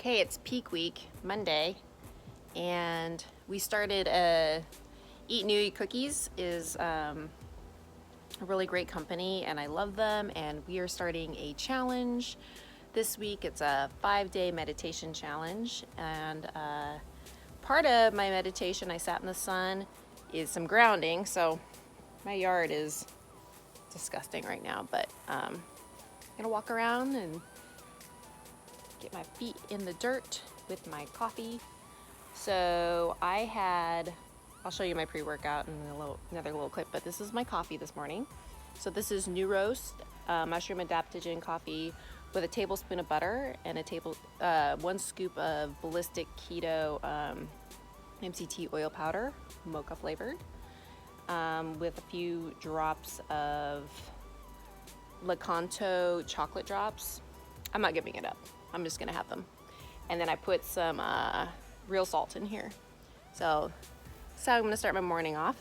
Okay, it's peak week, Monday, and we started Eat New Cookies is a really great company, and I love them, and we are starting a challenge this week. It's a 5-day meditation challenge, and part of my meditation, I sat in the sun, is some grounding. So my yard is disgusting right now, but I'm gonna walk around and get my feet in the dirt with my coffee. So I'll show you my pre-workout in another little clip, but this is my coffee this morning. So this is New Roast mushroom adaptogen coffee with a tablespoon of butter and 1 scoop of ballistic keto MCT oil powder, mocha flavored, with a few drops of Lakanto chocolate drops. I'm not giving it up. I'm just gonna have them. And then I put some real salt in here. So that's how I'm gonna start my morning off.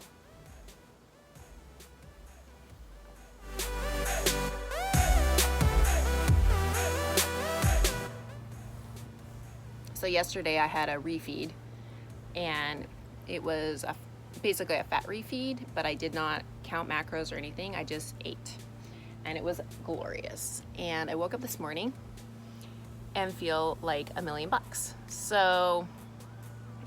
So yesterday I had a refeed, and it was basically a fat refeed, but I did not count macros or anything. I just ate, and it was glorious. And I woke up this morning and feel like $1,000,000. So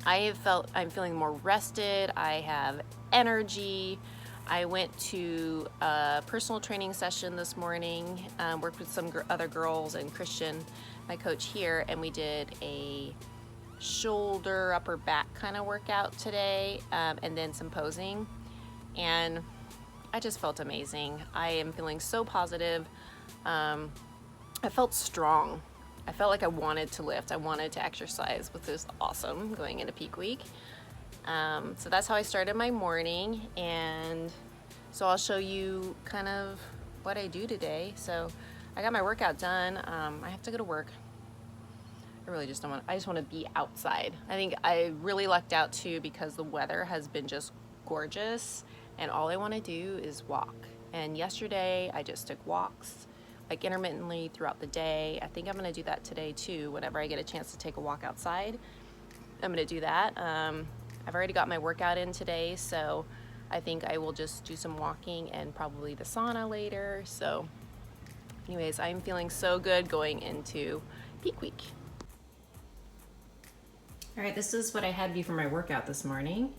I'm feeling more rested. I have energy. I went to a personal training session this morning, worked with some other girls and Christian, my coach here, and we did a shoulder, upper back kind of workout today, and then some posing. And I just felt amazing. I am feeling so positive. I felt strong. I felt like I wanted to lift. I wanted to exercise, which is awesome going into peak week. So that's how I started my morning. And so I'll show you kind of what I do today. So I got my workout done. I have to go to work. I just want to be outside. I think I really lucked out too because the weather has been just gorgeous, and all I want to do is walk. And yesterday I just took walks like intermittently throughout the day. I think I'm gonna do that today too. Whenever I get a chance to take a walk outside, I'm gonna do that. I've already got my workout in today, so I think I will just do some walking and probably the sauna later. So anyways, I'm feeling so good going into peak week. All right, this is what I had before my workout this morning.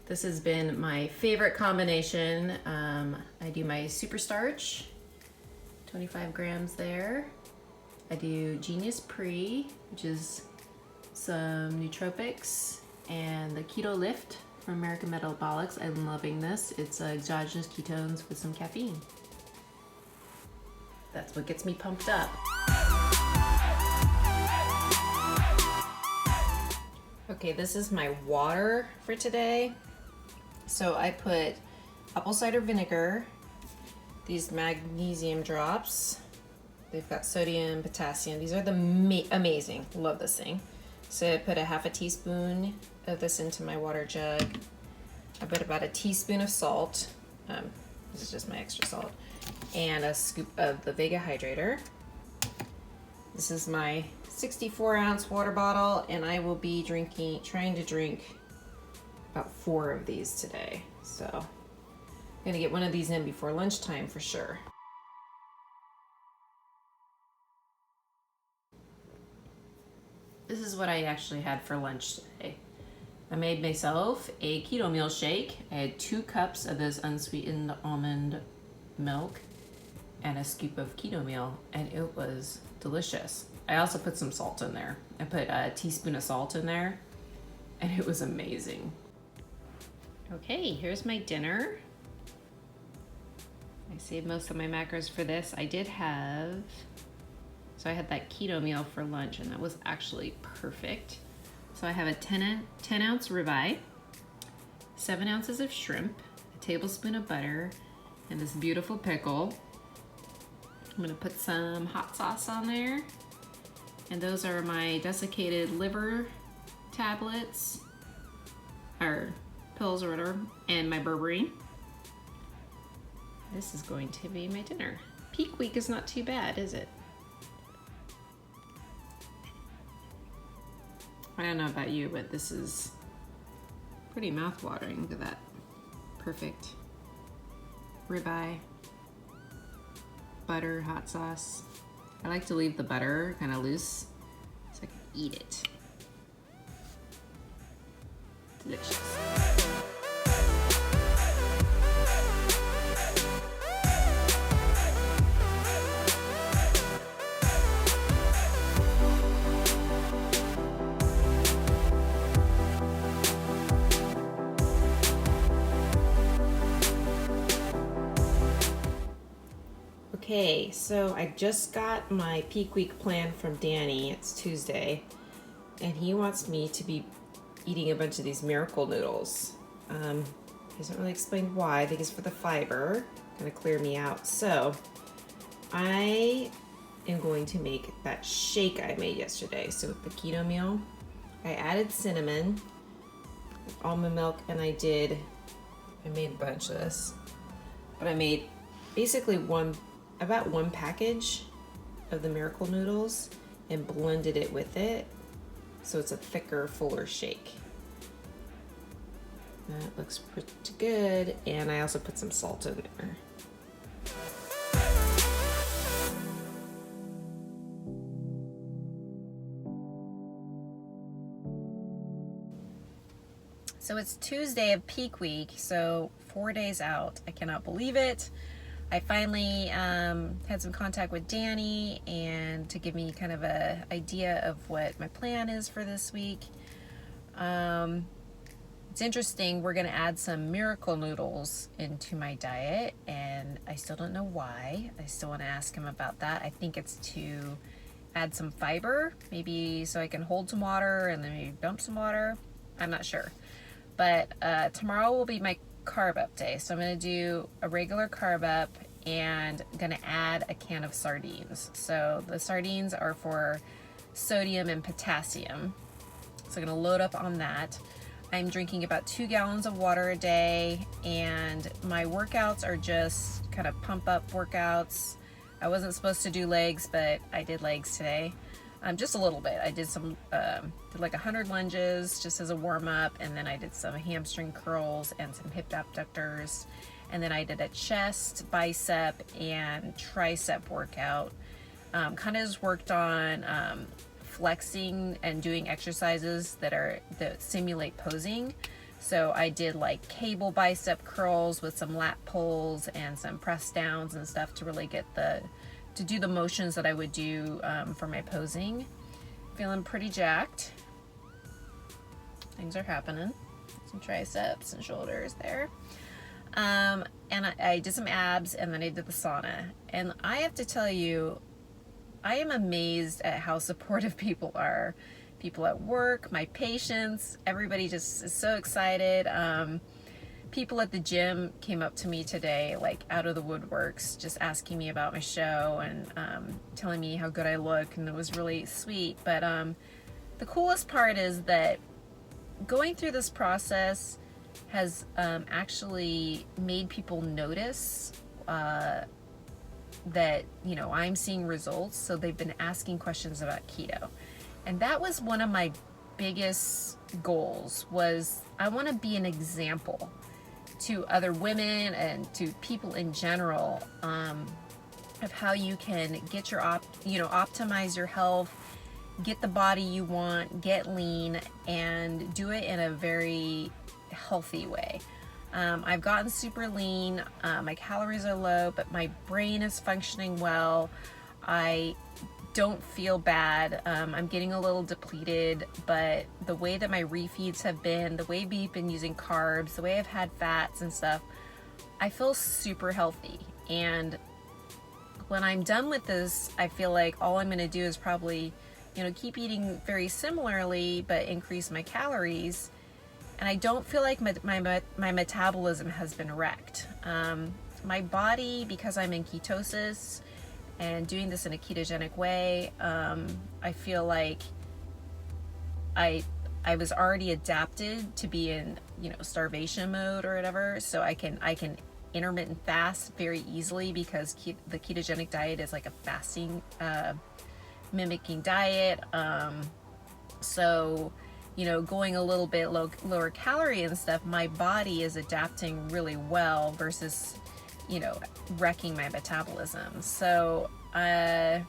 This has been my favorite combination. I do my super starch, 25 grams there. I do Genius Pre, which is some nootropics, and the Keto Lift from American Metabolics. I'm loving this. It's exogenous ketones with some caffeine. That's what gets me pumped up. Okay, this is my water for today. So I put apple cider vinegar, these magnesium drops. They've got sodium, potassium. These are amazing. Love this thing. So I put a half a teaspoon of this into my water jug. I put about a teaspoon of salt. This is just my extra salt. And a scoop of the Vega Hydrator. This is my 64-ounce water bottle, and I will be trying to drink about 4 of these today. So I'm gonna get one of these in before lunchtime for sure. This is what I actually had for lunch today. I made myself a keto meal shake. I had 2 cups of this unsweetened almond milk and a scoop of keto meal, and it was delicious. I also put some salt in there. I put a teaspoon of salt in there, and it was amazing. Okay, here's my dinner. I saved most of my macros for this. I had that keto meal for lunch, and that was actually perfect. So I have a 10-ounce ribeye, 7 ounces of shrimp, a tablespoon of butter, and this beautiful pickle. I'm gonna put some hot sauce on there. And those are my desiccated liver tablets, or pills or whatever, and my berberine. This is going to be my dinner. Peak week is not too bad, is it? I don't know about you, but this is pretty mouth-watering. Look at that. Perfect. Ribeye. Butter, hot sauce. I like to leave the butter kind of loose so I can eat it. Delicious. Okay, so I just got my peak week plan from Danny. It's Tuesday, and he wants me to be eating a bunch of these miracle noodles. He hasn't really explained why. I think it's for the fiber, gonna clear me out. So I am going to make that shake I made yesterday. So with the keto meal, I added cinnamon, almond milk, and I made a bunch of this, but I made basically about one package of the miracle noodles and blended it with it so it's a thicker, fuller shake. That looks pretty good, and I also put some salt in there. So it's Tuesday of peak week, so 4 days out. I cannot believe it. I finally had some contact with Danny and to give me kind of a idea of what my plan is for this week. It's interesting, we're gonna add some miracle noodles into my diet, and I still don't know why. I still wanna ask him about that. I think it's to add some fiber, maybe so I can hold some water and then maybe dump some water. I'm not sure. But tomorrow will be my carb up day. So I'm gonna do a regular carb up and gonna add a can of sardines. So the sardines are for sodium and potassium. So I'm gonna load up on that. I'm drinking about 2 gallons of water a day, and my workouts are just kind of pump up workouts. I wasn't supposed to do legs, but I did legs today. Just a little bit. I did some, did like 100 lunges just as a warm up, and then I did some hamstring curls and some hip abductors, and then I did a chest, bicep, and tricep workout. Kind of just worked on flexing and doing exercises that simulate posing. So I did like cable bicep curls with some lat pulls and some press downs and stuff to really get to do the motions that I would do for my posing. Feeling pretty jacked. Things are happening. Some triceps and shoulders there. And I did some abs, and then I did the sauna. And I have to tell you, I am amazed at how supportive people are. People at work, my patients, everybody just is so excited. People at the gym came up to me today, like out of the woodworks, just asking me about my show and telling me how good I look, and it was really sweet. But the coolest part is that going through this process has actually made people notice that, you know, I'm seeing results. So they've been asking questions about keto. And that was one of my biggest goals, was I want to be an example to other women and to people in general of how you can get optimize your health, get the body you want, get lean, and do it in a very healthy way. I've gotten super lean, my calories are low, but my brain is functioning well. I don't feel bad. I'm getting a little depleted, but the way that my refeeds have been, the way we've been using carbs, the way I've had fats and stuff, I feel super healthy. And when I'm done with this, I feel like all I'm going to do is probably, keep eating very similarly, but increase my calories. And I don't feel like my metabolism has been wrecked. My body, because I'm in ketosis and doing this in a ketogenic way, I feel like I was already adapted to be in starvation mode or whatever, so I can intermittent fast very easily, because the ketogenic diet is like a fasting mimicking diet. So going a little bit lower calorie and stuff, my body is adapting really well versus, wrecking my metabolism. So I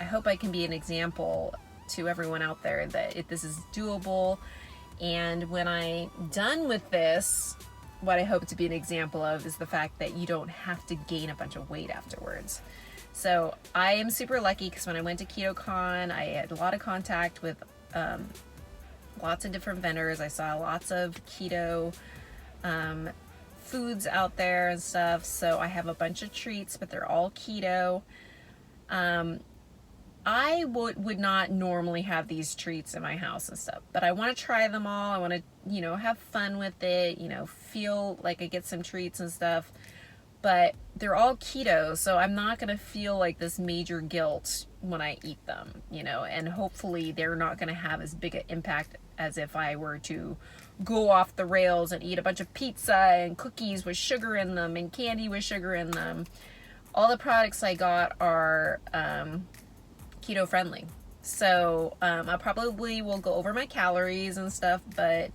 hope I can be an example to everyone out there that this is doable. And when I'm done with this, what I hope to be an example of is the fact that you don't have to gain a bunch of weight afterwards. So I am super lucky because when I went to KetoCon, I had a lot of contact with lots of different vendors. I saw lots of keto foods out there and stuff. So I have a bunch of treats, but they're all keto. I would not normally have these treats in my house and stuff, but I want to try them all. I want to, have fun with it, feel like I get some treats and stuff, but they're all keto. So I'm not going to feel like this major guilt when I eat them, and hopefully they're not going to have as big an impact as if I were to go off the rails and eat a bunch of pizza and cookies with sugar in them and candy with sugar in them. All the products I got are, keto friendly. So I probably will go over my calories and stuff, but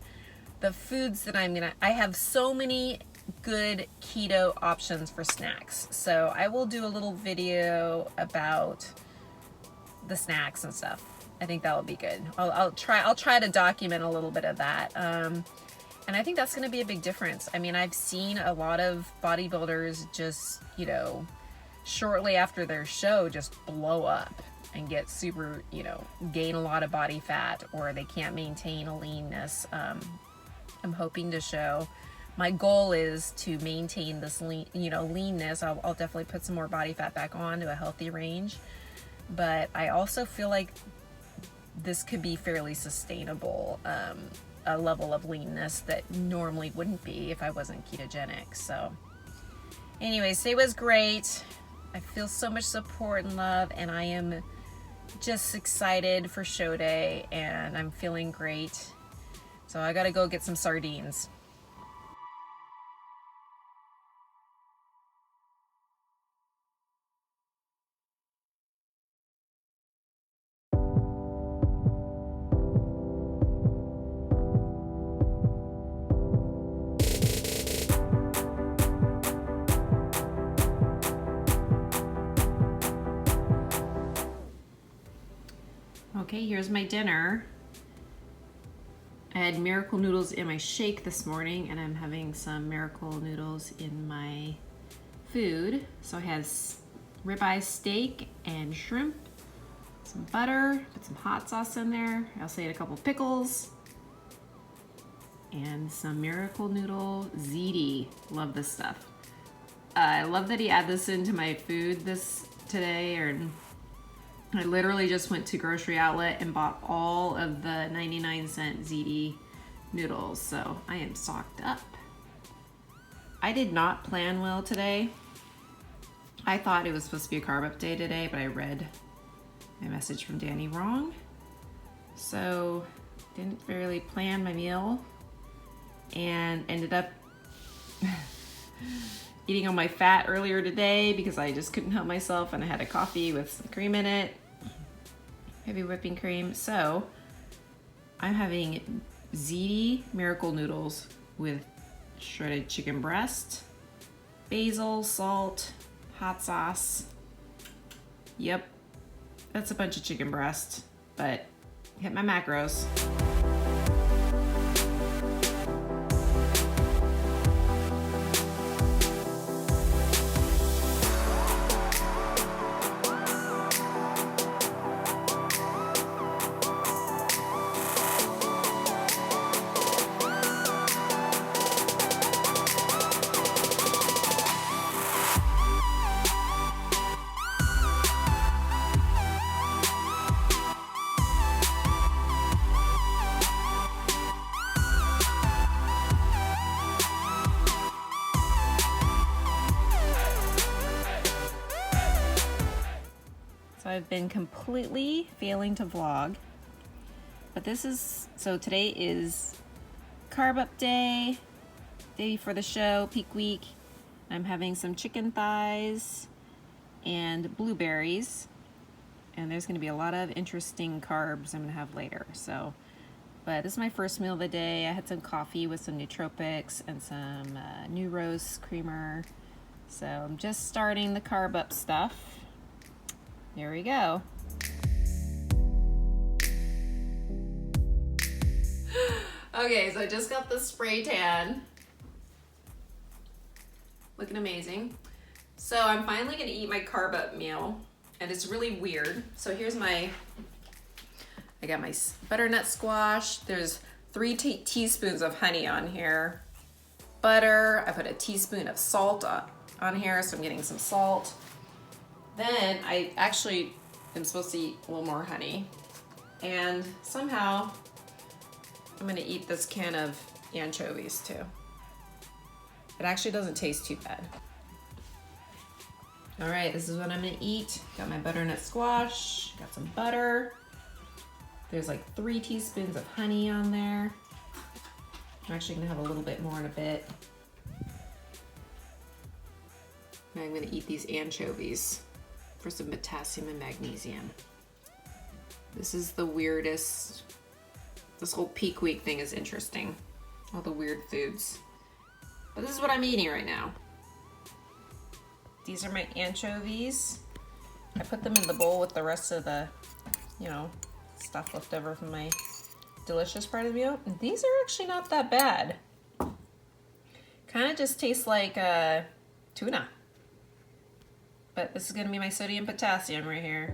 the foods that I have so many good keto options for snacks. So I will do a little video about the snacks and stuff. I think that will be good. I'll try to document a little bit of that. And I think that's going to be a big difference. I mean, I've seen a lot of bodybuilders just, shortly after their show just blow up and get super, gain a lot of body fat, or they can't maintain a leanness. I'm hoping to show, my goal is to maintain this leanness. I'll definitely put some more body fat back on to a healthy range, but I also feel like this could be fairly sustainable, a level of leanness that normally wouldn't be if I wasn't ketogenic. So anyways, today was great. I feel so much support and love, and I am just excited for show day, and I'm feeling great. So I gotta go get some sardines. Okay, here's my dinner. I had miracle noodles in my shake this morning, and I'm having some miracle noodles in my food. So I had ribeye steak and shrimp, some butter, put some hot sauce in there. I also ate a couple pickles and some miracle noodle ziti. Love this stuff. I love that he added this into my food today. I literally just went to grocery outlet and bought all of the 99-cent ziti noodles, so I am stocked up. I did not plan well today. I thought it was supposed to be a carb up day today, but I read my message from Danny wrong. So didn't really plan my meal and ended up eating all my fat earlier today because I just couldn't help myself, and I had a coffee with some cream in it. Heavy whipping cream. So I'm having ziti miracle noodles with shredded chicken breast, basil, salt, hot sauce. Yep, that's a bunch of chicken breast, but hit my macros. So I've been completely failing to vlog, but so today is carb up day before the show, peak week. I'm having some chicken thighs and blueberries, and there's going to be a lot of interesting carbs I'm going to have later. So But this is my first meal of the day. I had some coffee with some nootropics and some New Rose creamer. So I'm just starting the carb up stuff. Here we go. Okay, so I just got the spray tan. Looking amazing. So I'm finally gonna eat my carb up meal, and it's really weird. So here's I got my butternut squash. There's 3 teaspoons of honey on here. Butter, I put a teaspoon of salt on here, so I'm getting some salt. Then I actually am supposed to eat a little more honey. And somehow I'm gonna eat this can of anchovies too. It actually doesn't taste too bad. All right, this is what I'm gonna eat. Got my butternut squash, got some butter. There's like 3 teaspoons of honey on there. I'm actually gonna have a little bit more in a bit. And I'm gonna eat these anchovies for some potassium and magnesium. This is the weirdest. This whole peak week thing is interesting. All the weird foods. But this is what I'm eating right now. These are my anchovies. I put them in the bowl with the rest of the, stuff left over from my delicious part of the meal. And these are actually not that bad. Kind of just tastes like tuna. But this is gonna be my sodium potassium right here.